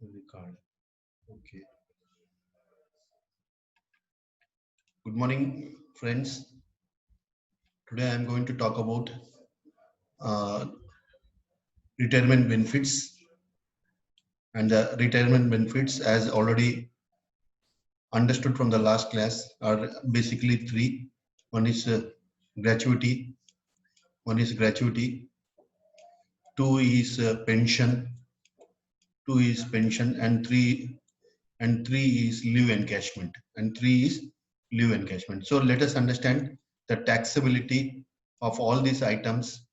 Record. Okay. Good morning, friends. Today I am going to talk about uh, retirement benefits. And the retirement benefits, as already understood from the last class, are basically three. One is gratuity. One is gratuity. Two is pension. Two is pension, and three is leave encashment. And three is leave encashment. So let us understand the taxability of all these items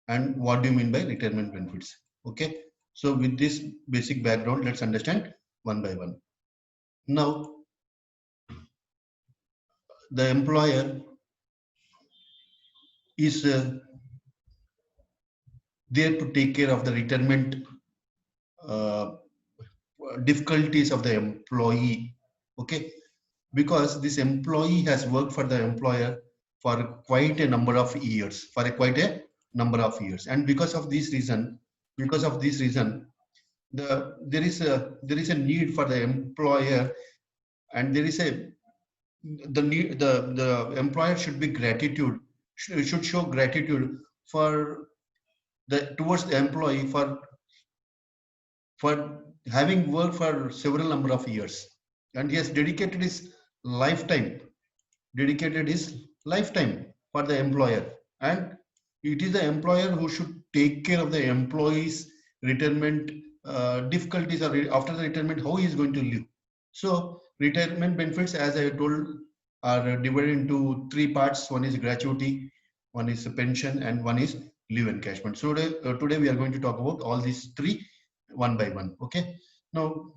and what do you mean by retirement benefits. Okay, so with this basic background, let's understand one by one. Now, the employer is there to take care of the retirement uh, difficulties of the employee. Okay, because this employee has worked for the employer for quite a number of years, and because of this reason, there is a need for the employer, and there is a the need the employer should be gratitude should show gratitude for the towards the employee for having worked for several number of years, and he has dedicated his lifetime for the employer, and it is the employer who should take care of the employee's retirement difficulties, or after the retirement how he is going to live. So retirement benefits, as I told, are divided into three parts. One is gratuity, one is pension, and one is leave encashment. So today we are going to talk about all these three one by one. Okay, now,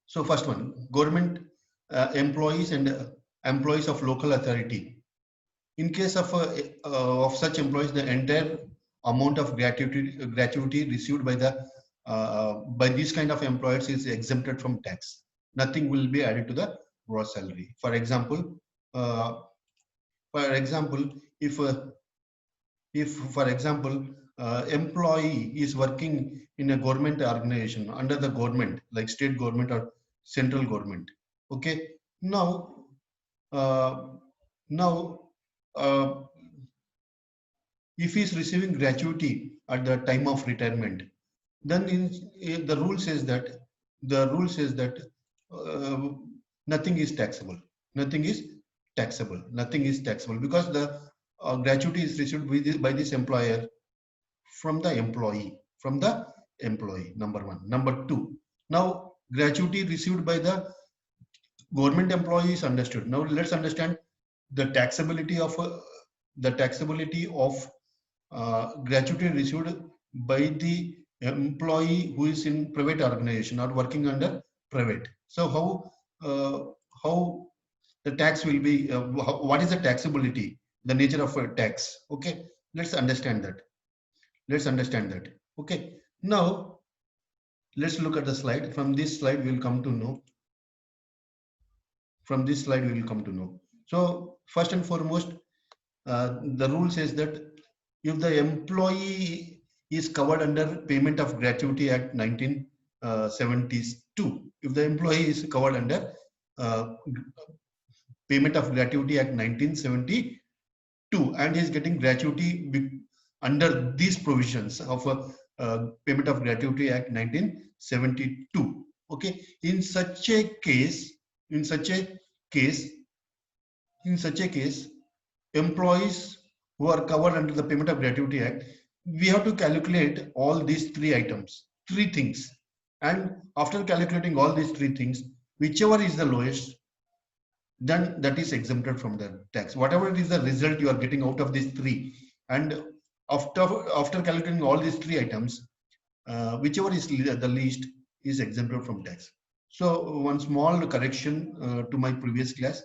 so first one, government employees and employees of local authority. In case of such employees, the entire amount of gratuity received by these kind of employers is exempted from tax. Nothing will be added to the gross salary. Uh, for example, if for example, employee is working in a government organization under the government, like state government or central government. Okay, now uh, now uh, if he is receiving gratuity at the time of retirement, then the rule says that uh, nothing is taxable. Nothing is taxable because the gratuity is received by this employer from the employee. Number one. Number two. Now, gratuity received by the government employee is understood. Now, let's understand the taxability of gratuity received by the employee who is in private organization or working under private. So how the tax will be? What is the taxability? The nature of a tax. Okay, let's understand that. Okay. Now let's look at the slide. From this slide, we will come to know. So first and foremost, the rule says that if the employee is covered under Payment of Gratuity Act 1972, if the employee is covered under uh, Payment of Gratuity Act 1972 and is getting gratuity under these provisions of Payment of Gratuity Act 1972. Okay, in such a case, in such a case, employees who are covered under the Payment of Gratuity Act, we have to calculate all these three things. And after calculating all these three things, whichever is the lowest, then that is exempted from the tax. Whatever is the result you are getting out of these three, and after calculating all these three items, whichever is the least is exempted from tax. So one small correction to my previous class.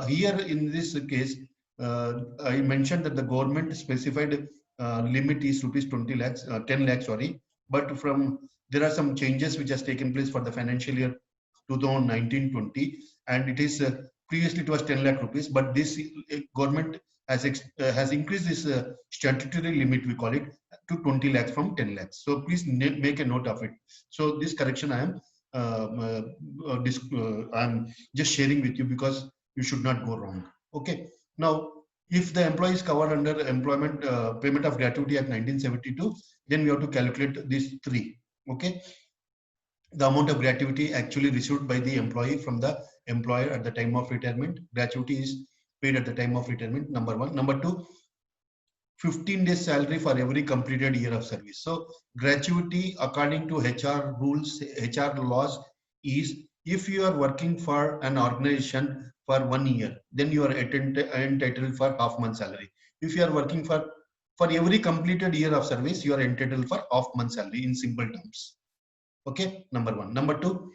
Here in this case, I mentioned that the government specified limit is rupees 20 lakhs, 10 lakhs, sorry. But there are some changes which has taken place for the financial year 2019-20, and it is previously it was 10 lakh rupees, but this government has increased this statutory limit, we call it, to 20 lakhs from 10 lakhs. So please make a note of it. So this correction I am I'm just sharing with you because you should not go wrong. Okay. Now, if the employee is covered under Employment Payment of Gratuity Act 1972, then we have to calculate these three. Okay. The amount of gratuity actually received by the employee from the employer at the time of retirement. Gratuity is paid at the time of retirement, number one. Number two, 15 days salary for every completed year of service. So gratuity according to HR rules, HR laws is if you are working for an organization for 1 year, then you are entitled for half month salary. If you are working for every completed year of service, you are entitled for half month salary in simple terms. Okay, number one. Number two,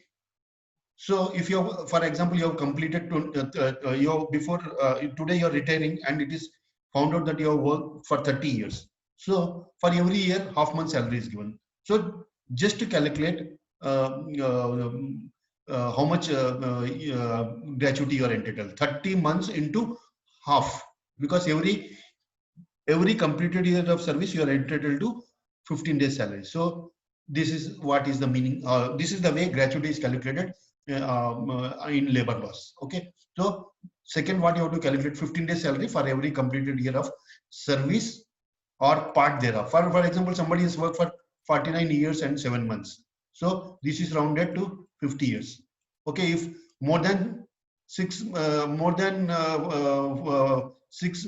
so if you have, for example, you have completed you have before today you are retiring and it is found out that you have worked for 30 years. So for every year, half month salary is given. So just to calculate how much gratuity you are entitled, 30 months into half, because every completed year of service you are entitled to 15 days salary. So this is what is the meaning. This is the way gratuity is calculated in labor laws. Okay. So second, what you have to calculate 15 days salary for every completed year of service or part thereof. For example, somebody has worked for 49 years and 7 months. So this is rounded to 50 years. Okay. If more than six or more than 6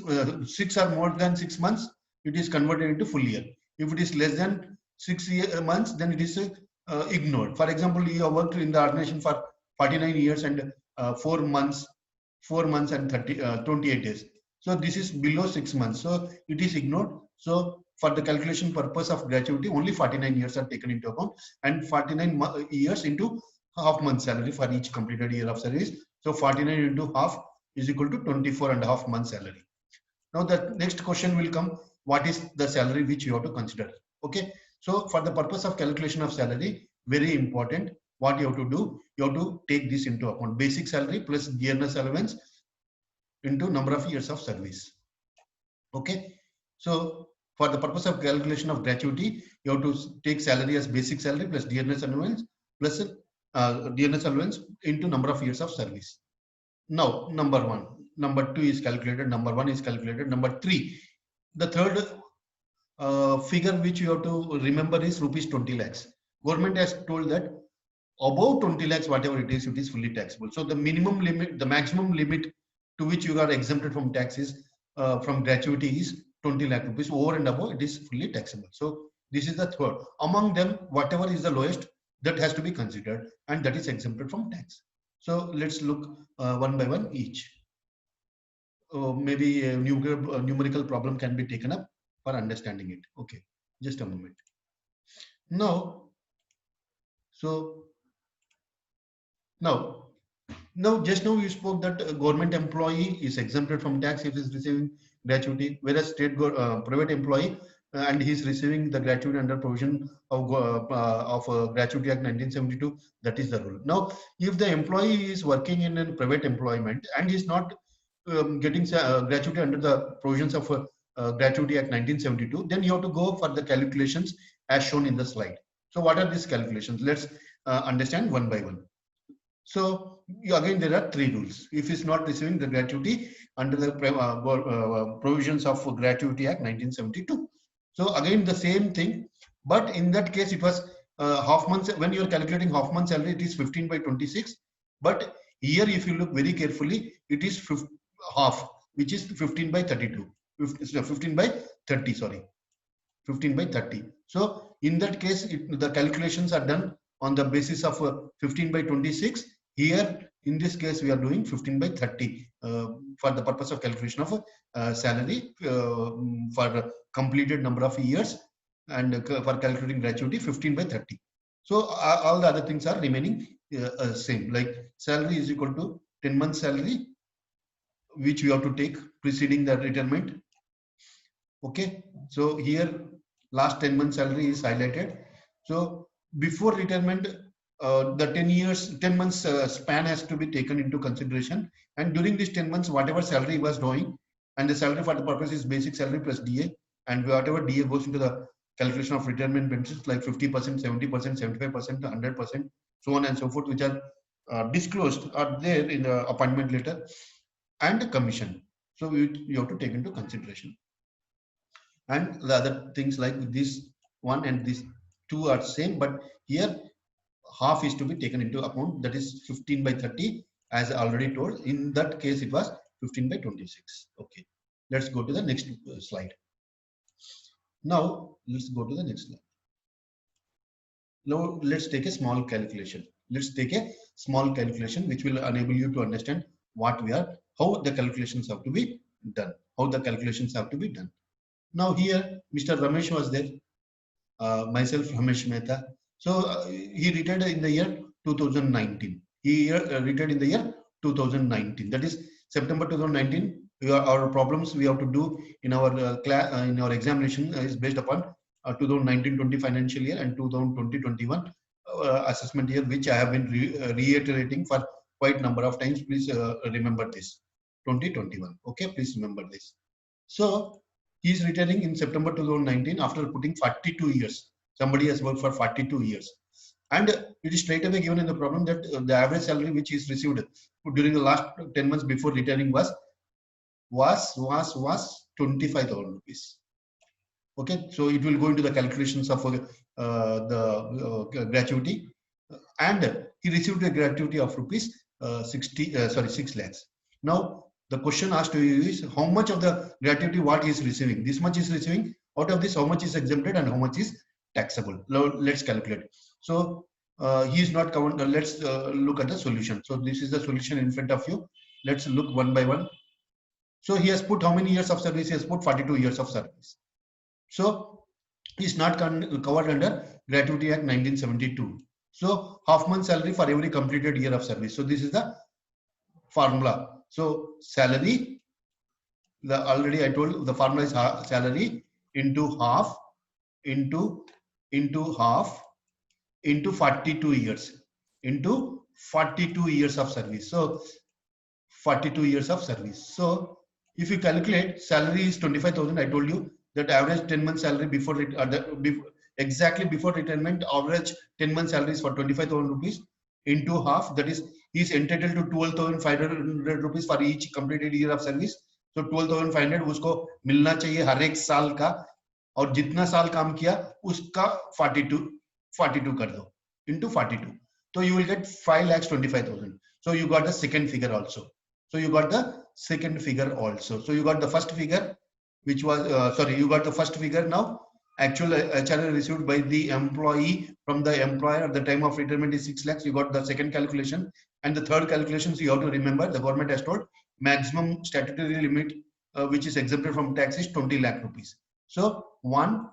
months, it is converted into full year. If it is less than 6 months, then it is ignored. For example, you have worked in the organization for 49 years and 4 months and 28 days. So this is below 6 months. So it is ignored. So for the calculation purpose of gratuity, only 49 years are taken into account, and 49 years into half month salary for each completed year of service. So 49 into half is equal to 24 and a half month salary. Now the next question will come, what is the salary which you have to consider? Okay. So for the purpose of calculation of salary, very important, what you have to do, you have to take this into account. Basic salary plus dearness allowance into number of years of service. Okay. So for the purpose of calculation of gratuity, you have to take salary as basic salary plus dearness allowance plus dearness allowance into number of years of service. Now, number one, number two is calculated, number one is calculated, number three, the third figure which you have to remember is rupees 20 lakhs. Government has told that above 20 lakhs, whatever it is fully taxable. So the minimum limit, the maximum limit to which you are exempted from taxes from gratuity is 20 lakh rupees. Over and above, it is fully taxable. So this is the third. Among them, whatever is the lowest, that has to be considered, and that is exempted from tax. So let's look one by one each. Maybe a numerical problem can be taken up for understanding it. Okay, just a moment. Now, just now you spoke that a government employee is exempted from tax if he is receiving gratuity, whereas private employee and he is receiving the gratuity under provision of Gratuity Act 1972. That is the rule. Now, if the employee is working in a private employment and is not getting gratuity under the provisions of Gratuity Act 1972, then you have to go for the calculations as shown in the slide. So what are these calculations? Let's understand one by one. So again, there are three rules. If it's not receiving the gratuity under the provisions of Gratuity Act 1972. So again, the same thing, but in that case, it was half months. When you are calculating half month salary, it is 15 by 26. But here, if you look very carefully, it is half, which is 15 by 32. 15 by 30, sorry. 15 by 30. So in that case, the calculations are done on the basis of 15 by 26. Here, in this case, we are doing 15 by 30 for the purpose of calculation of salary for completed number of years, and for calculating gratuity 15 by 30. So all the other things are remaining same, like salary is equal to 10 months salary, which we have to take preceding the retirement. Okay, so here last 10 months salary is highlighted. So before retirement, the 10 months span has to be taken into consideration, and during these 10 months, whatever salary he was drawing, And the salary for the purpose is basic salary plus DA, and whatever DA goes into the calculation of retirement benefits like 50%, 70%, 75%, 100%, so on and so forth, which are disclosed are there in the appointment letter, and the commission. So you have to take into consideration. And the other things like this one and this two are same, but here half is to be taken into account, that is 15 by 30, as I already told. In that case it was 15 by 26. Okay, let's go to the next slide. Now let's go to the next slide. Now let's take a small calculation. Let's take a small calculation which will enable you to understand what we are, how the calculations have to be done, how the calculations have to be done. Now here Mr. Ramesh was there, myself Ramesh Mehta. So he retired in the year 2019. He retired in the year 2019. That is September 2019. Our problems we have to do in our in our examination is based upon 2019-20 financial year and 2020-21 assessment year, which I have been reiterating for quite number of times. Please remember this 2021. Okay, please remember this. So he is retiring in September 2019 after putting 42 years. Somebody has worked for 42 years. And it is straight away given in the problem that the average salary which is received during the last 10 months before retiring was 25,000 rupees. Okay, so it will go into the calculations of the gratuity, and he received a gratuity of rupees 6 lakhs. Now the question asked to you is how much of the gratuity what he is receiving. This much is receiving. Out of this, how much is exempted and how much is taxable? Now let's calculate. So he is not covered. Let's look at the solution. So this is the solution in front of you. Let's look one by one. So he has put how many years of service? He has put 42 years of service. So he is not covered under Gratuity Act 1972. So half month salary for every completed year of service. So this is the formula. So salary, already I told the formula is salary into half into half into 42 years into 42 years of service. So 42 years of service. So if you calculate, salary is 25,000. I told you that average 10 month salary before exactly before retirement, average 10 month salary is for 25,000 rupees into half. That is, he is entitled to 12,500 rupees for each completed year of service. So 12,500 उसको मिलना चाहिए हर एक साल का, और जितना साल काम किया उसका 42 कर दो into 42. So you will get 5,25,000. So you got the second figure also. So you got the second figure also. So you got the first figure, which was you got the first figure. Now actual HRA received by the employee from the employer at the time of retirement is 6 lakhs. You got the second calculation, and the third calculation. So you have to remember the government has told maximum statutory limit which is exempted from tax is 20 lakh rupees. So 1,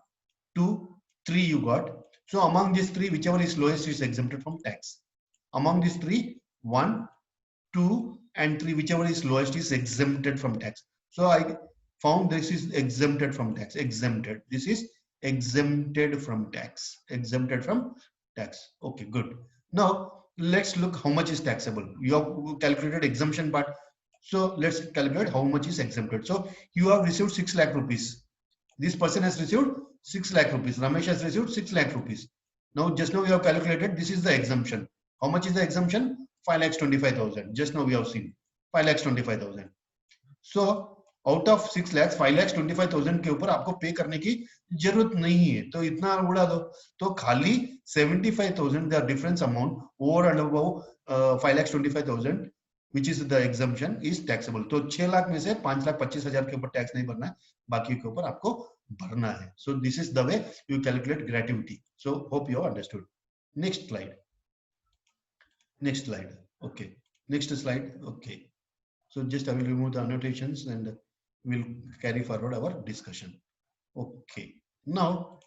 2, 3 you got. So among these three, whichever is lowest is exempted from tax. Among these three, 1, 2, and 3, whichever is lowest is exempted from tax. So I found this is exempted from tax. Exempted. This is exempted from tax. Exempted from tax. Okay, good. Now let's look how much is taxable. You have calculated exemption part. So let's calculate how much is exempted. So you have received 6 lakh rupees. This person has received 6 lakh rupees. Ramesh has received 6 lakh rupees. Now just now we have calculated this is the exemption. How much is the exemption? 5,25,000. Just now we have seen 5,25,000. So out of 6 lakhs, 5,25,000 के ऊपर आपको पे करने की जरूरत नहीं है, तो इतना उड़ा दो. तो खाली 75,000 the difference amount over and above 5,25,000 which is the exemption is taxable. तो 6 लाख में से 5,25,000 के ऊपर टैक्स नहीं भरना है, बाकी के ऊपर आपको भरना है. So this is the way you calculate gratuity. So hope you have understood. Next slide. Next slide. Okay. Next slide. Okay. So just I will remove the annotations and we'll carry forward our discussion. Okay. Now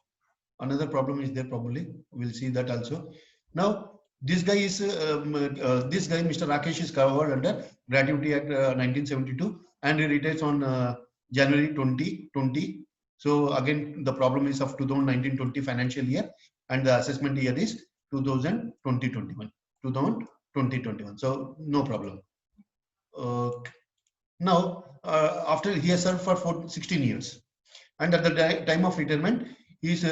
another problem is there probably. We'll see that also. Now this guy is Mr. Rakesh is covered under Gratuity Act 1972 and he retires on January 2020. So again the problem is of 2019-20 financial year and the assessment year is 2020-21. 2020-21. So no problem. Now after he has served for 16 years, and at the time of retirement, his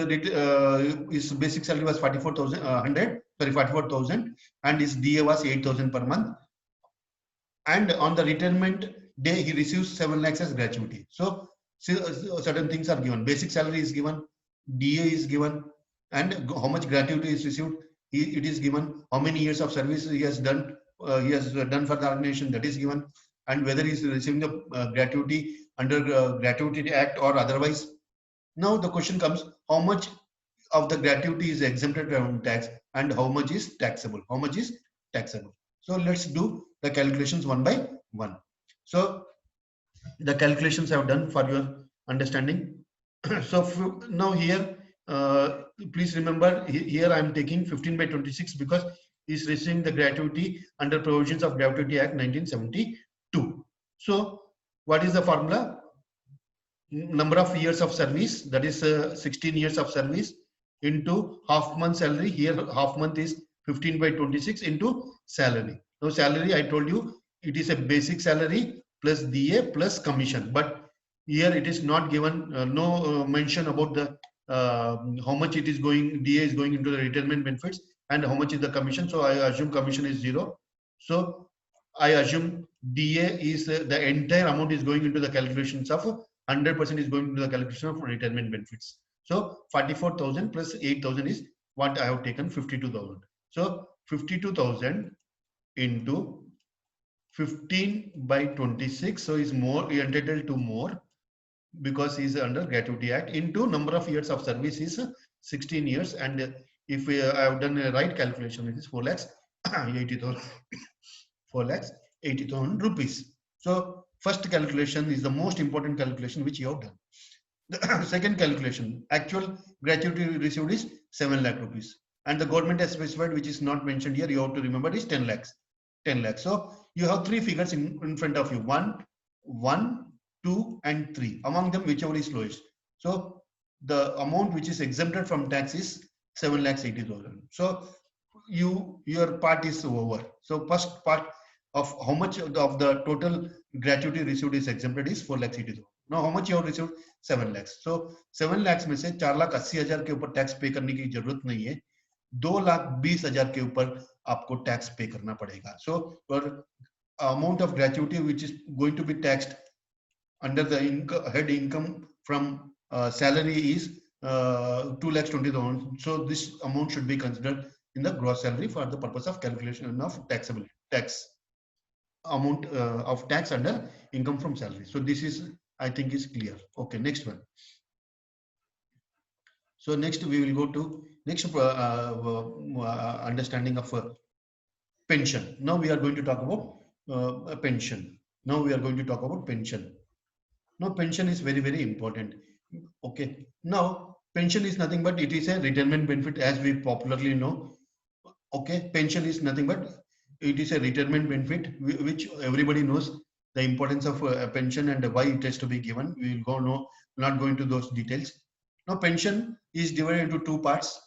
basic salary was 44,000, and his DA was 8,000 per month. And on the retirement day, he receives 7 lakhs as gratuity. So certain things are given. Basic salary is given, DA is given, and how much gratuity is received, it is given. How many years of service he has done for the organization, that is given, and whether he is receiving the gratuity under Gratuity Act or otherwise. Now the question comes: how much of the gratuity is exempted from tax, and how much is taxable? How much is taxable? So let's do the calculations one by one. So the calculations I have done for your understanding. So now here, please remember, here I am taking 15 by 26 because he is receiving the gratuity under provisions of Gratuity Act 1972. So what is the formula? Number of years of service, that is 16 years of service, into half month salary. Here half month is 15 by 26 into salary. Now salary, I told you, it is a basic salary plus DA plus commission, but here it is not given, no mention about the how much it is going, DA is going into the retirement benefits, and how much is the commission. So I assume commission is 0. So I assume DA is the entire amount is going into the calculations of 100% is going into the calculation of retirement benefits. So 44,000 plus 8,000 is what I have taken, 52,000. So 52,000 into 15 by 26. So is more entitled to more because he is under Gratuity Act, into number of years of service is 16 years, and if I have done a right calculation, it is 4 lakhs 80,000 4 lakhs 80,000 rupees. So first calculation is the most important calculation which you have done. The second calculation, actual gratuity received is 7 lakh rupees, and the government has specified, which is not mentioned here, you have to remember, is 10 lakhs. 10 lakhs. So you have 3 figures in front of you: 1, 2, and 3. Among them, whichever is lowest. So the amount which is exempted from tax is 7 lakhs 80,000. So your part is over. So first part of how much of the total gratuity received is exempted is 4 lakhs 80,000. Now how much you have received? 7 lakhs. So 7 lakhs में से 4,80,000 के ऊपर tax पे करने की जरूरत नहीं है, 2,20,000 के ऊपर आपको टैक्स पे करना पड़ेगा. So your amount of gratuity which is going to be taxed under the head income from salary is 2,20,000. So this amount should be considered in the gross salary for the purpose of calculation of taxable tax amount of tax under income from salary. So this is, I think, is clear. Okay, next one. So next we will go to next understanding of pension. Now we are going to talk about pension. Now we are going to talk about pension. Now pension is very, very important. Okay. Now pension is nothing but it is a retirement benefit, as we popularly know. Okay. Pension is nothing but it is a retirement benefit which everybody knows the importance of a pension and why it has to be given. We will not go into those details. Now pension is divided into 2 parts.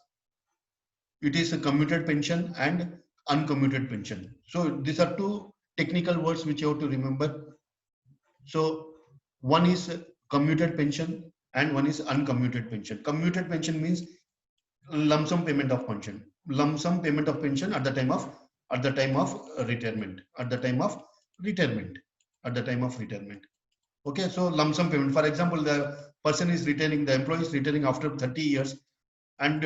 It is a commuted pension and uncommuted pension. So these are 2 technical words which you have to remember. So one is commuted pension and one is uncommuted pension. Commuted pension means lump sum payment of pension. Lump sum payment of pension at the time of retirement. At the time of retirement. Okay, so lump sum payment. For example, the person is retiring, the employee is retiring after 30 years, and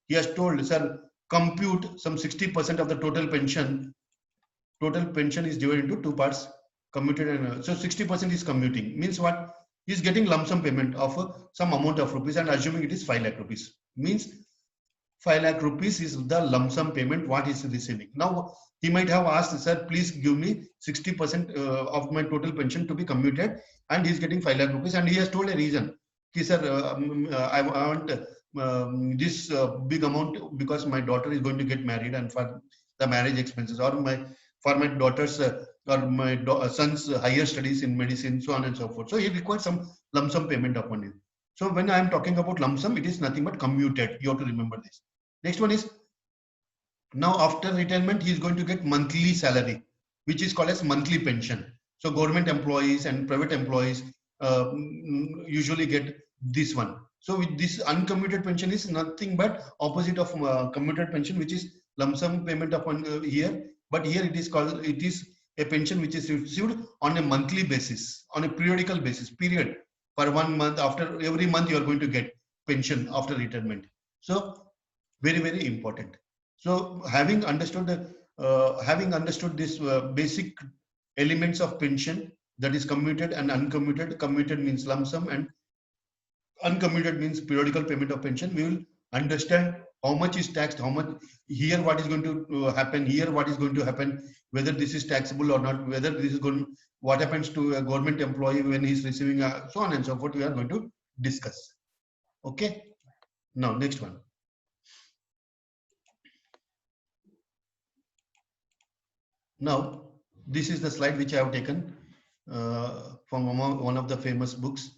he has told, sir, compute some 60% of the total pension. Total pension is divided into 2 parts, commuted and so 60% is commuting. Means what? He is getting lump sum payment of some amount of rupees, and assuming it is 5 lakh rupees. Means 5 lakh rupees is the lump sum payment what he is receiving. Now he might have asked, sir, please give me 60% of my total pension to be commuted, and he is getting 5 lakh rupees, and he has told a reason. Sir, I want this big amount because my daughter is going to get married, and for the marriage expenses, or for my daughter's or my son's higher studies in medicine, so on and so forth. So he requires some lump sum payment of money. So when I am talking about lump sum, it is nothing but commuted. You have to remember this. Next one is, now after retirement, he is going to get monthly salary, which is called as monthly pension. So government employees and private employees usually get this one. So with this uncommuted pension is nothing but opposite of commuted pension, which is lump sum payment upon here. But here it is called, it is a pension which is received on a monthly basis, on a periodical basis, period. For 1 month, after every month you are going to get pension after retirement. So very, very important. So having understood this basic elements of pension, that is commuted and uncommuted. Commuted means lump sum and uncommuted means periodical payment of pension. We will understand how much is taxed, how much here, what is going to happen here, what is going to happen, whether this is taxable or not, whether this is going, what happens to a government employee when he is receiving so on and so forth. We are going to discuss. Okay. Now next one. Now this is the slide which I have taken from one of the famous books,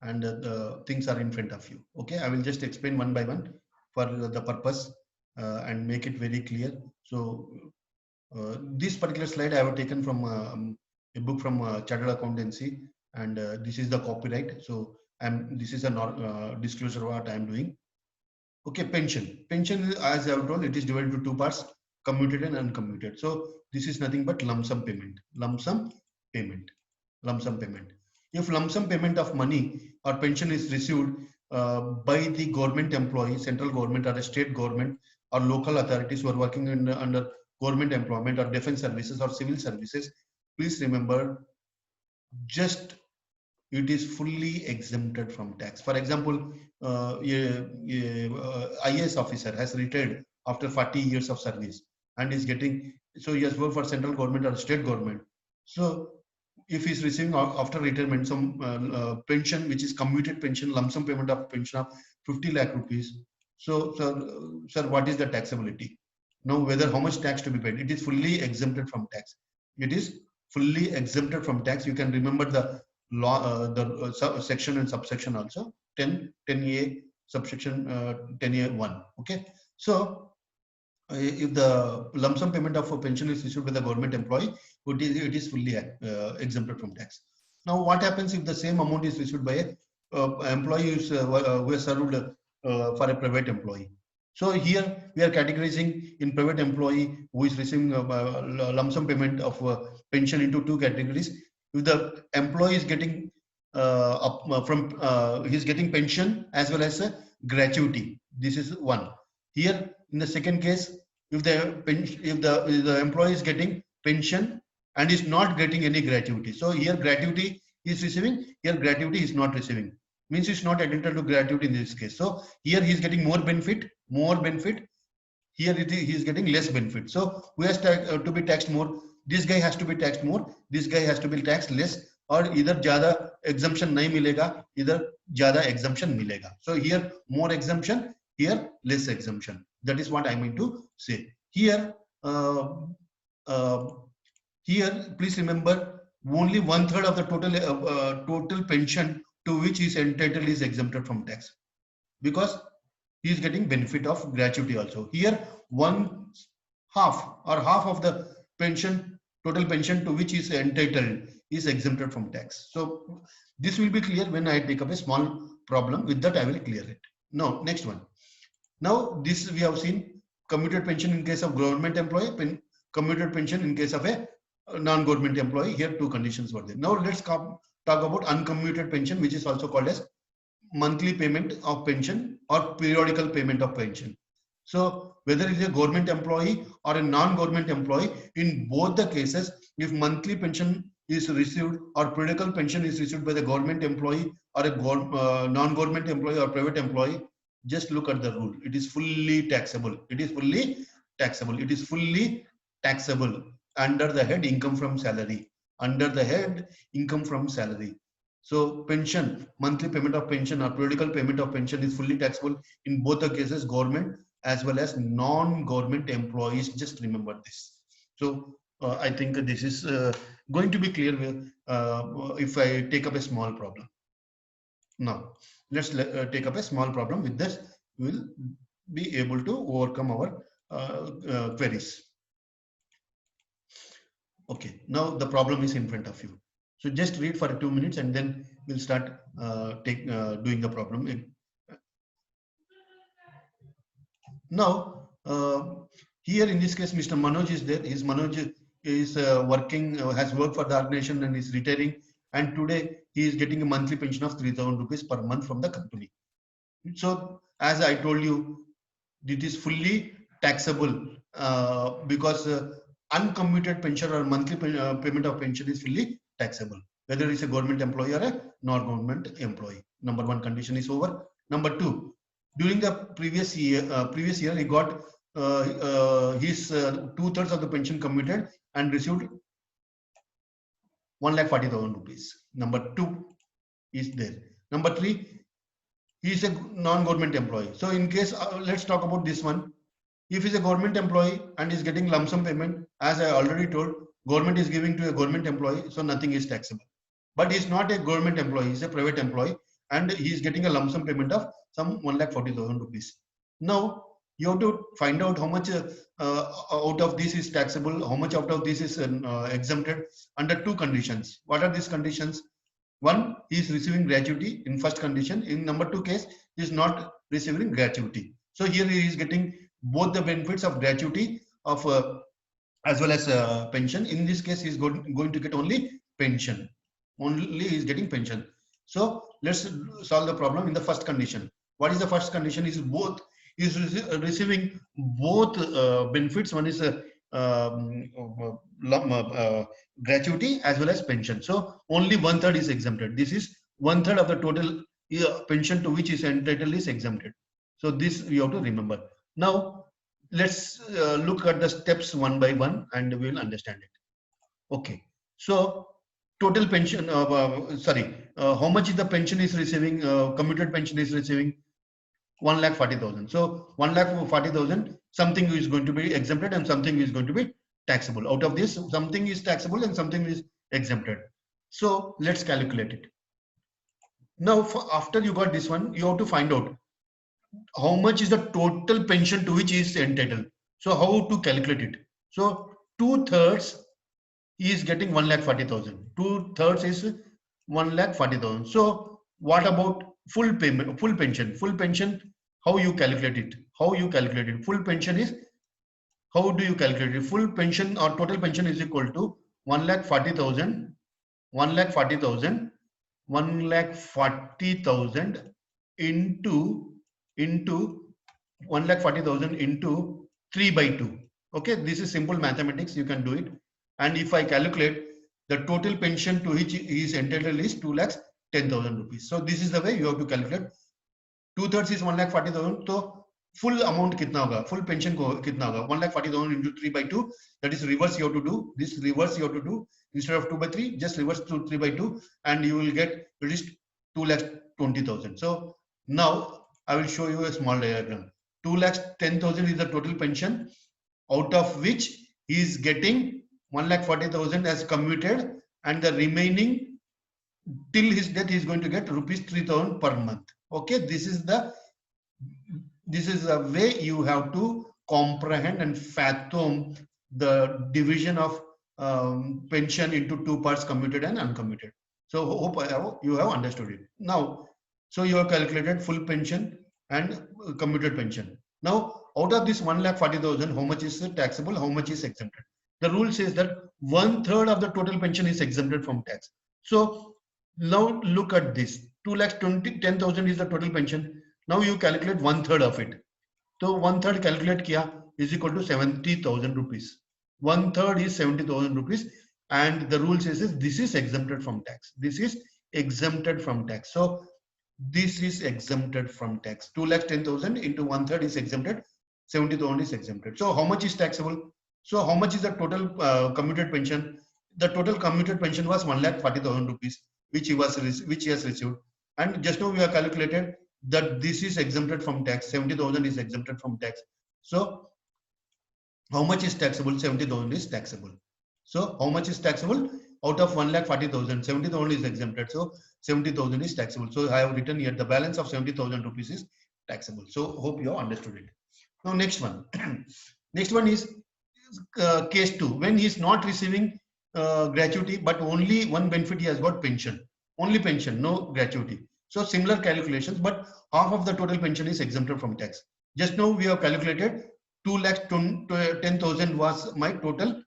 and the things are in front of you. Okay, I will just explain one by one for the purpose and make it very clear. So this particular slide I have taken from a book from Chartered Accountancy, and this is the copyright. So this is a disclosure what I am doing. Okay, pension. Pension, as I have told, it is divided into two parts: commuted and uncommuted. So this is nothing but lump sum payment. Lump sum payment. Lump sum payment. If lump sum payment of money or pension is received by the government employee, central government or a state government or local authorities who are working under government employment or defense services or civil services, please remember, just it is fully exempted from tax. For example, IAS officer has retired after 40 years of service and is getting, so he has worked for central government or state government. So if he's receiving after retirement some pension, which is commuted pension, lump sum payment of pension of 50 lakh rupees. So, sir, what is the taxability? Now, whether how much tax to be paid? It is fully exempted from tax. It is fully exempted from tax. You can remember the law, section and subsection also. 10A subsection 10A1. Okay. So if the lump sum payment of a pension is issued by the government employee, it is fully exempted from tax. Now, what happens if the same amount is issued by a employee who has served for a private employee? So here we are categorizing in private employee who is receiving lump sum payment of pension into two categories. If the employee is getting he's getting pension as well as a gratuity, this is one. Here in the second case, if the employee is getting pension and is not getting any gratuity, so here gratuity is receiving, here gratuity is not receiving, means it's not entitled to gratuity in this case. So here he is getting more benefit. Here he is getting less benefit. So who has to be taxed more? This guy has to be taxed more. This guy has to be taxed less. Or either ज़्यादा exemption नहीं मिलेगा, either ज़्यादा exemption मिलेगा. So here more exemption, here less exemption. That is what I mean to say. Here, please remember, only 1/3 of the total pension to which he is entitled is exempted from tax, because he is getting benefit of gratuity also. Here, half of the pension, total pension to which he is entitled is exempted from tax. So this will be clear when I take up a small problem. With that, I will clear it. Now, next one. Now, this we have seen commuted pension in case of government employee, commuted pension in case of a non-government employee. Here, two conditions were there. Now, let's talk about uncommuted pension, which is also called as monthly payment of pension or periodical payment of pension. So, whether it is a government employee or a non-government employee, in both the cases, if monthly pension is received or periodical pension is received by the government employee or a non-government employee or private employee, just look at the rule. It is fully taxable. It is fully taxable. It is fully taxable under the head income from salary. Under the head income from salary. So pension, monthly payment of pension or periodical payment of pension is fully taxable in both the cases, government as well as non-government employees. Just remember this. So I think this is going to be clear if I take up a small problem. Now, let's take up a small problem. With this, we will be able to overcome our queries. Okay, now the problem is in front of you. So just read for 2 minutes and then we'll start doing the problem. Now, here in this case, Mr. Manoj is there. Manoj is working, has worked for the organization and is retiring. And today he is getting a monthly pension of 3,000 rupees per month from the company. So as I told you, it is fully taxable because uncommuted pension or monthly payment of pension is fully taxable, whether it's a government employee or a non-government employee. Number one condition is over. Number two, during the previous year he got his 2/3 of the pension commuted and received 1,40,000 rupees. Number two is there. Number three, he is a non-government employee. So in case, let's talk about this one. If he's a government employee and is getting lump sum payment, as I already told, government is giving to a government employee, so nothing is taxable. But he's not a government employee, he's a private employee, and he's getting a lump sum payment of some 1,40,000 rupees. Now, you have to find out how much out of this is taxable, how much out of this is exempted under two conditions. What are these conditions? One, he is receiving gratuity in first condition. In number two case, he is not receiving gratuity. So here he is getting both the benefits of gratuity of as well as pension. In this case, he is going to get only pension. Only he is getting pension. So let's solve the problem in the first condition. What is the first condition? Is both is receiving both benefits. One is gratuity as well as pension. So only 1/3 is exempted. This is 1/3 of the total pension to which is entitled is exempted. So this you have to remember. Now let's look at the steps one by one and we will understand it. Okay. So total pension, how much is the pension is receiving, commuted pension is receiving 1,40,000. So 1,40,000, something is going to be exempted and something is going to be taxable. Out of this, something is taxable and something is exempted. So let's calculate it. Now, after you got this one, you have to find out how much is the total pension to which is entitled. So how to calculate it? So 2/3 is getting 1,40,000. 2/3 is 1,40,000. So what about full payment, full pension? Full pension, how you calculate it? How you calculate it? Full pension is, how do you calculate it? Full pension or total pension is equal to 1,40,000, 1,40,000, 1,40,000 into 1,40,000 into 3/2. Okay, this is simple mathematics. You can do it. And if I calculate the total pension to which he is entitled is 2,10,000 rupees. So this is the way you have to calculate. 2/3 is 1,40,000. So full amount kitna hoga? Full pension ko kitna hoga? 1,40,000 into 3/2. That is reverse. You have to do this. Reverse you have to do instead of 2/3. Just reverse to 3/2, and you will get at least 2,20,000. So now I will show you a small diagram. 2,10,000 is the total pension, out of which he is getting 1,40,000 as commuted, and the remaining till his death he is going to get rupees 3,000 per month. Okay, this is the way you have to comprehend and fathom the division of pension into two parts, commuted and uncommuted. So hope you have understood it. Now, so you have calculated full pension and commuted pension. Now, out of this 1,40,000, how much is taxable? How much is exempted? The rule says that 1/3 of the total pension is exempted from tax. So now look at this. 2,10,000 is the total pension. Now you calculate 1/3 of it. So 1/3 calculate kiya is equal to 70,000 rupees. 1/3 is 70,000 rupees, and the rule says this is exempted from tax. This is exempted from tax. So this is exempted from tax. 2,10,000 into 1/3 is exempted. 70,000 is exempted. So how much is taxable? So how much is the total commuted pension? The total commuted pension was 1,40,000 rupees, which he has received. And just now we have calculated that this is exempted from tax. 70,000 is exempted from tax. So how much is taxable? 70,000 is taxable. So how much is taxable? Out of 1,40,000, 70,000 is exempted. So 70,000 is taxable. So I have written here the balance of 70,000 rupees is taxable. So hope you have understood it. Now next one. Next one is case 2. When he is not receiving gratuity, but only one benefit he has got pension. Only pension, no gratuity. So similar calculations, but half of the total pension is exempted from tax. Just now we have calculated 2,10,000 was my total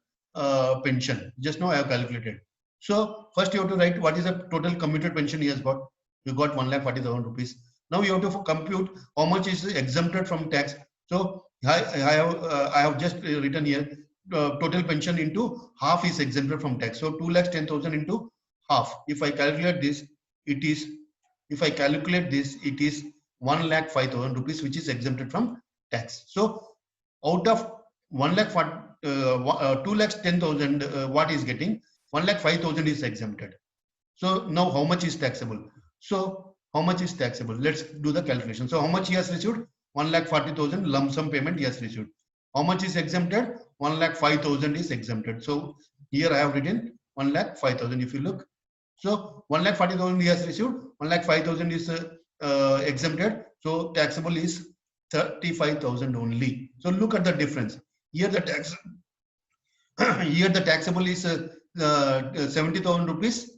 pension. Just now I have calculated. So first you have to write what is the total commuted pension he has got. You got 1,40,000 rupees. Now you have to compute how much is exempted from tax. So I have just written here total pension into half is exempted from tax. So 2,10,000 into half. If I calculate this, it is, if I calculate this, it is 1,05,000 rupees, which is exempted from tax. So out of 2,10,000, what is getting? 1,05,000 is exempted. So now how much is taxable? So how much is taxable? Let's do the calculation. So how much he has received? 1,40,000 lump sum payment he has received. How much is exempted? 1,05,000 is exempted. So here I have written 1,05,000. If you look, so 1,40,000 he has received, 1,05,000 is exempted. So taxable is 35,000 only. So look at the difference. Here the tax, here the taxable is 70,000 rupees.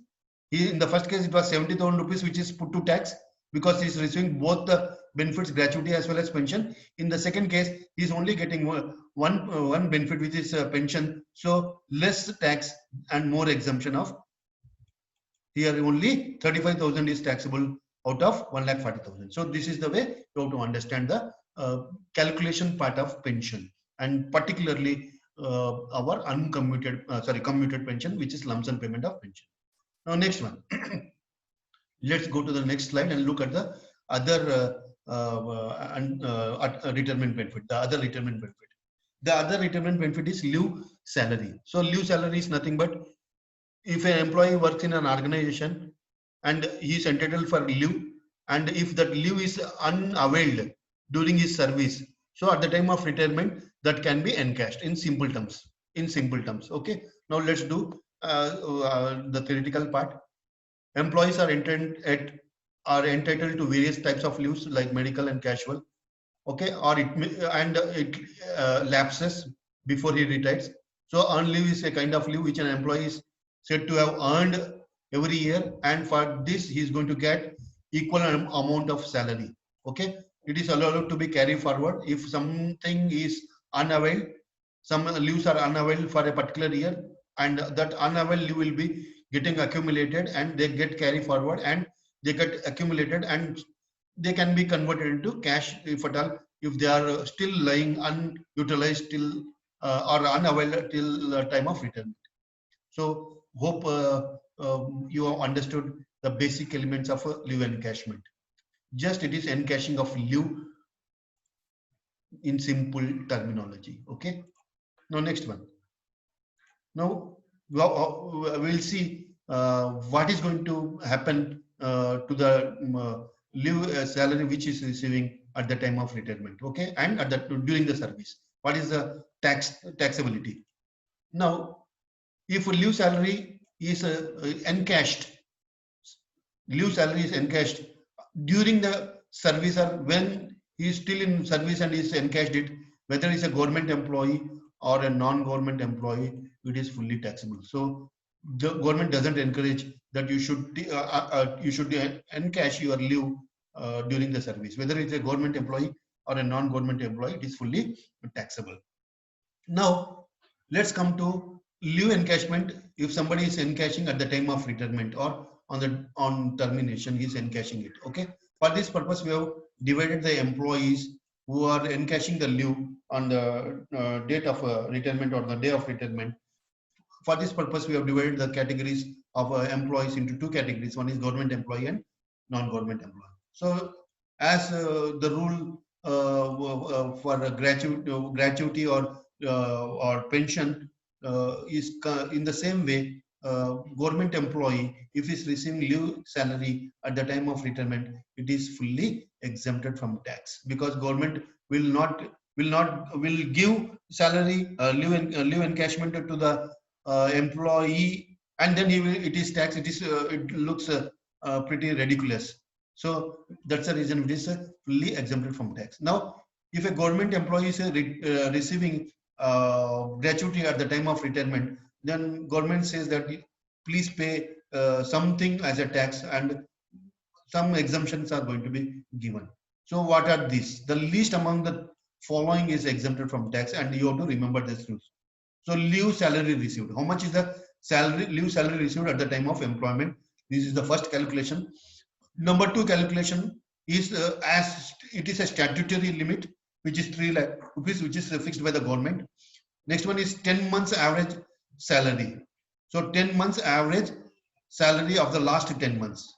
In the first case, it was 70,000 rupees, which is put to tax because he is receiving both the benefits, gratuity as well as pension. In the second case, he is only getting one benefit, which is pension. So less tax and more exemption of. Here only 35,000 is taxable out of 1,40,000. So this is the way you have to understand the calculation part of pension, and particularly our uncommuted, commuted pension, which is lump sum payment of pension. Now next one. Let's go to the next slide and look at the other retirement benefit. The other retirement benefit. The other retirement benefit is leave salary. So leave salary is nothing but if an employee works in an organization and he is entitled for leave, and if that leave is unavailed during his service, so at the time of retirement, that can be encashed in simple terms. In simple terms, okay. Now let's do the theoretical part. Employees are entitled to various types of leaves like medical and casual, okay, or it lapses before he retires. So earned leave is a kind of leave which an employee is said to have earned every year, and for this he is going to get equal amount of salary. Okay, it is allowed to be carried forward if something is unavailed. Some leaves are unavailed for a particular year, and that unavailed leave will be getting accumulated, and they get carried forward, and they get accumulated, and they can be converted into cash if at all, if they are still lying unutilized till or unavailable till the time of retirement. So hope you have understood the basic elements of leave encashment. Just it is encashing of leave in simple terminology. Okay. Now next one. Now we'll see what is going to happen to the leave salary which is receiving at the time of retirement. Okay, and at the during the service. What is the taxability? Now, if leave salary is encashed, leave salary is encashed during the service, or when he is still in service and is encashed it, whether it's a government employee or a non-government employee, it is fully taxable. So the government doesn't encourage that you should encash your leave during the service. Whether it's a government employee or a non-government employee, it is fully taxable. Now let's come to leave encashment. If somebody is encashing at the time of retirement or on termination, he is encashing it. Okay. For this purpose, we have divided the employees who are encashing the leave on the date of retirement or the day of retirement. For this purpose, we have divided the categories of employees into two categories. One is government employee and non-government employee. So as the rule for gratuity or pension is in the same way, government employee, if he is receiving leave salary at the time of retirement, it is fully exempted from tax, because government will give salary leave encashment to the employee, and then it is taxed. It looks pretty ridiculous. So that's the reason it is fully exempted from tax. Now, if a government employee is receiving gratuity at the time of retirement, then government says that please pay something as a tax, and some exemptions are going to be given. So what are these? The least among the following is exempted from tax, and you have to remember this rules. So leave salary received. How much is the salary leave salary received at the time of employment? This is the first calculation. Number two calculation is as it is a statutory limit, which is 3 lakh rupees, which is fixed by the government. Next one is 10 months average salary. So 10 months average salary of the last 10 months.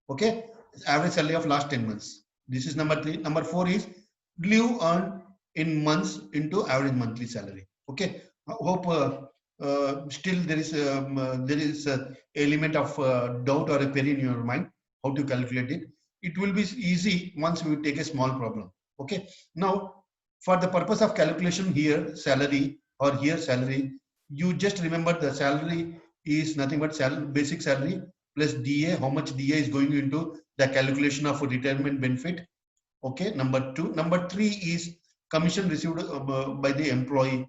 Okay, average salary of last 10 months. This is number three. Number four is leave earned in months into average monthly salary. Okay, I hope still there is a element of doubt or a query in your mind how to calculate it. It will be easy once we take a small problem. Okay, now for the purpose of calculation here salary or here salary, you just remember the salary is nothing but basic salary plus DA. How much DA is going into the calculation of retirement benefit? Okay, number two. Number three is commission received by the employee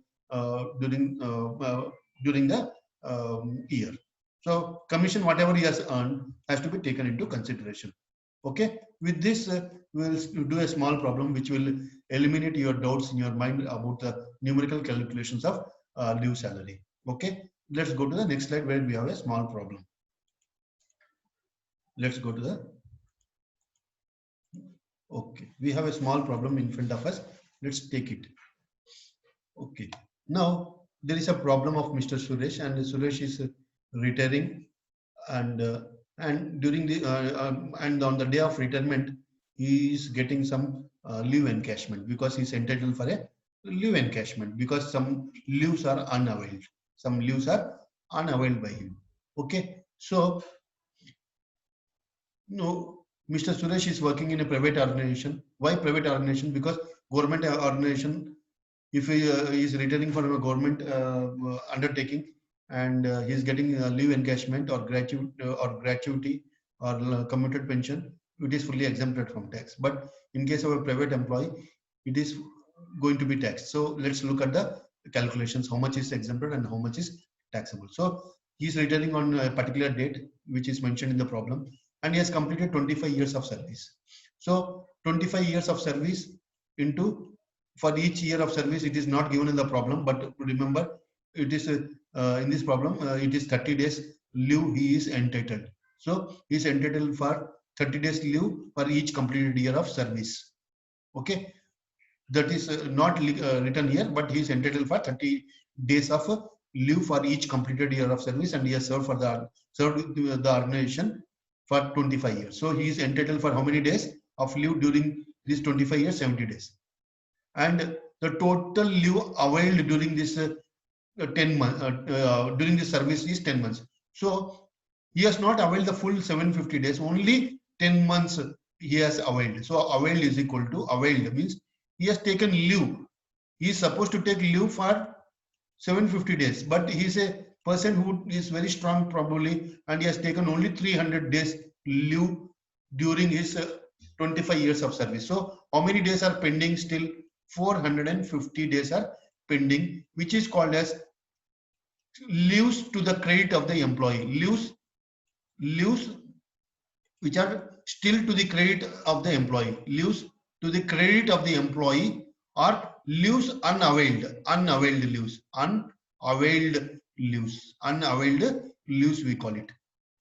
during the year. So commission, whatever he has earned, has to be taken into consideration. Okay, with this we will do a small problem which will eliminate your doubts in your mind about the numerical calculations of leave salary. Okay, let's go to the next slide where we have a small problem. Let's go to the okay, we have a small problem in front of us. Let's take it. Okay, now there is a problem of Mr. Suresh, and Suresh is retiring, and during the and on the day of retirement he is getting some leave encashment because he's entitled for a leave encashment because some leaves are unavailed. Some leaves are unavailed by him. Okay, so no, Mr. Suresh is working in a private organization. Why private organization? Because government organization, if he is returning from a government undertaking and he is getting leave encashment or gratuity or commuted pension, it is fully exempted from tax. But in case of a private employee, it is going to be taxed. So let's look at the calculations. How much is exempted and how much is taxable? So he is returning on a particular date, which is mentioned in the problem, and he has completed 25 years of service. So 25 years of service into, for each year of service, it is not given in the problem, but remember it is in this problem it is 30 days leave he is entitled. So he is entitled for 30 days leave for each completed year of service. Okay, that is not written here, but he is entitled for 30 days of leave for each completed year of service, and he has served with the organization for 25 years. So he is entitled for how many days of leave during these 25 years? 70 days. And the total leave availed during this 10 months during the service is 10 months. So he has not availed the full 750 days, only 10 months he has availed. So availed is equal to, availed means he has taken leave. He is supposed to take leave for 750 days, but he is a person who is very strong probably, and he has taken only 300 days leave during his 25 years of service. So how many days are pending still? 450 days are pending, which is called as leaves to the credit of the employee. Leaves which are still to the credit of the employee. Leaves to the credit of the employee, or leaves unavailed. Unavailed leaves. Unavailed leaves we call it.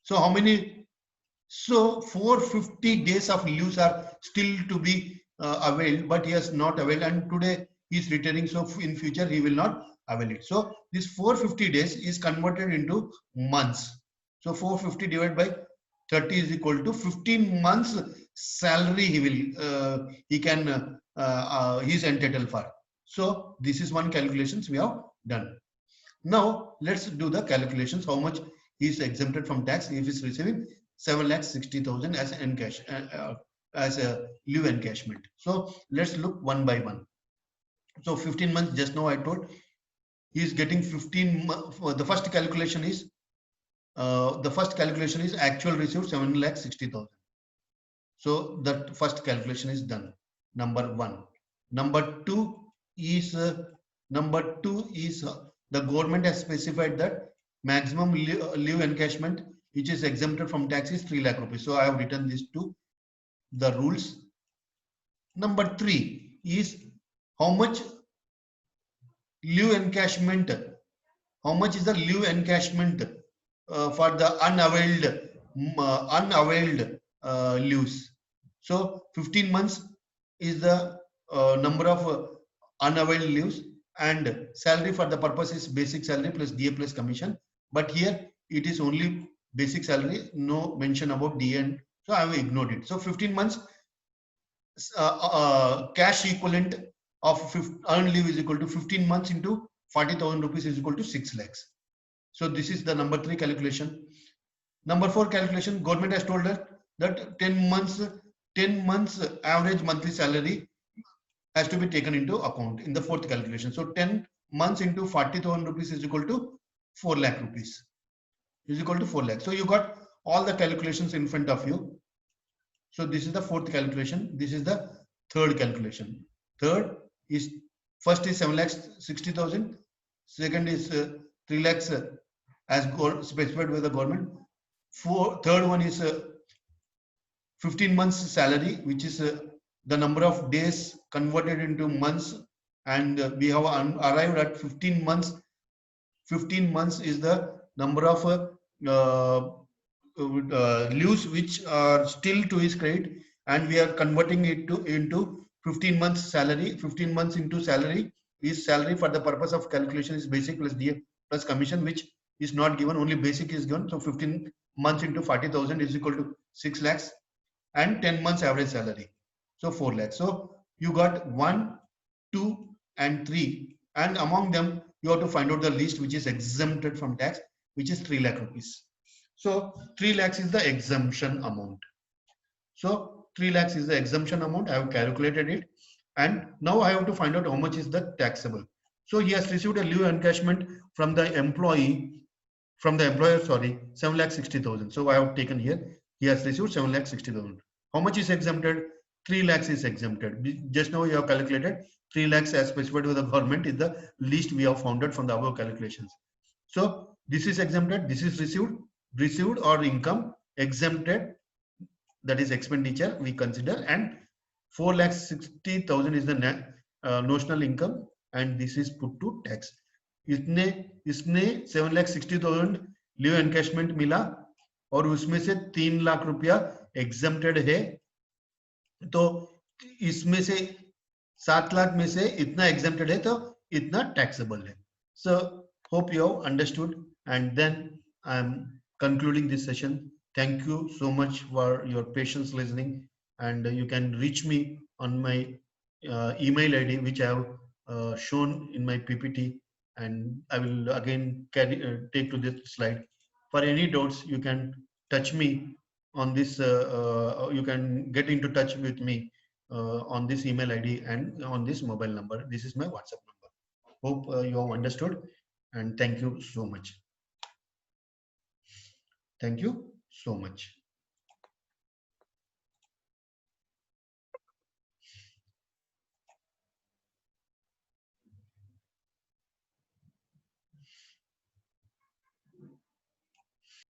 So how many? So 450 days of leaves are still to be availed, but he has not availed, and today he is returning. So in future he will not avail it. So this 450 days is converted into months. So 450 divided by 30 is equal to 15 months salary he is entitled for. So this is one calculations we have done. Now let's do the calculations. How much he is exempted from tax if he is receiving 7,60,000 as encash as a leave encashment. So let's look one by one. So 15 months, just now I told he is getting 15. The first calculation is actual received 7,60,000. So that first calculation is done. Number one. Number two is the government has specified that maximum leave encashment which is exempted from tax is 3 lakh rupees. So I have written this to the rules. Number 3 is how much leave encashment, how much is the leave encashment for the unavailed leaves. So 15 months is the number of unavailed leaves, and salary for the purpose is basic salary plus DA plus commission. But here it is only basic salary, no mention about DA, and so I have ignored it. So 15 months cash equivalent of earned leave is equal to 15 months into 40,000 rupees is equal to 6 lakhs. So this is the number 3 calculation. Number 4 calculation, government has told us that 10 months average monthly salary has to be taken into account in the 4th calculation. So 10 months into 40,000 rupees is equal to 4 lakh rupees is equal to 4 lakh. So you got all the calculations in front of you. So this is the 4th calculation. This is the 3rd calculation. Third is, first is 7,60,000. Second is 3 lakhs as specified by the government. Third one is 15 months salary, which is the number of days converted into months, and we have arrived at 15 months. 15 months is the number of leaves which are still to his credit, and we are converting it into 15 months salary. 15 months into salary is salary for the purpose of calculation is basic plus DA plus commission, which is not given, only basic is given. So 15 months into 40,000 is equal to 6 lakhs, and 10 months average salary, so 4 lakhs. So you got 1, 2 and 3, and among them you have to find out the list which is exempted from tax, which is 3 lakh rupees. So 3 lakhs is the exemption amount. So 3 lakhs is the exemption amount. I have calculated it, and now I have to find out how much is the taxable. So he has received a leave encashment from the employer, sorry, 7,60,000. So I have taken here, he has received 7,60,000. How much is exempted? 3 lakhs is exempted. Just now you have calculated 3 lakhs as specified by the government is the least we have founded from the above calculations. So this is exempted, this is received or income, exempted, that is expenditure we consider, and 4,60,000 is the notional income, and this is put to tax. इसने 7,60,000 leave encashment मिला और उसमें से 3 लाख रुपया exempted है, तो इसमें से 7 लाख में से इतना एग्जम्प्टेड है तो इतना टैक्सेबल है. So hope you have understood, and then I am concluding this session. Thank you so much for your patience listening, and you can reach me on my email ID which I have shown in my PPT, and I will again take to this slide. For any doubts, you can touch me on this, you can get into touch with me on this email ID and on this mobile number. This is my WhatsApp number. Hope you have understood, and thank you so much. Thank you so much.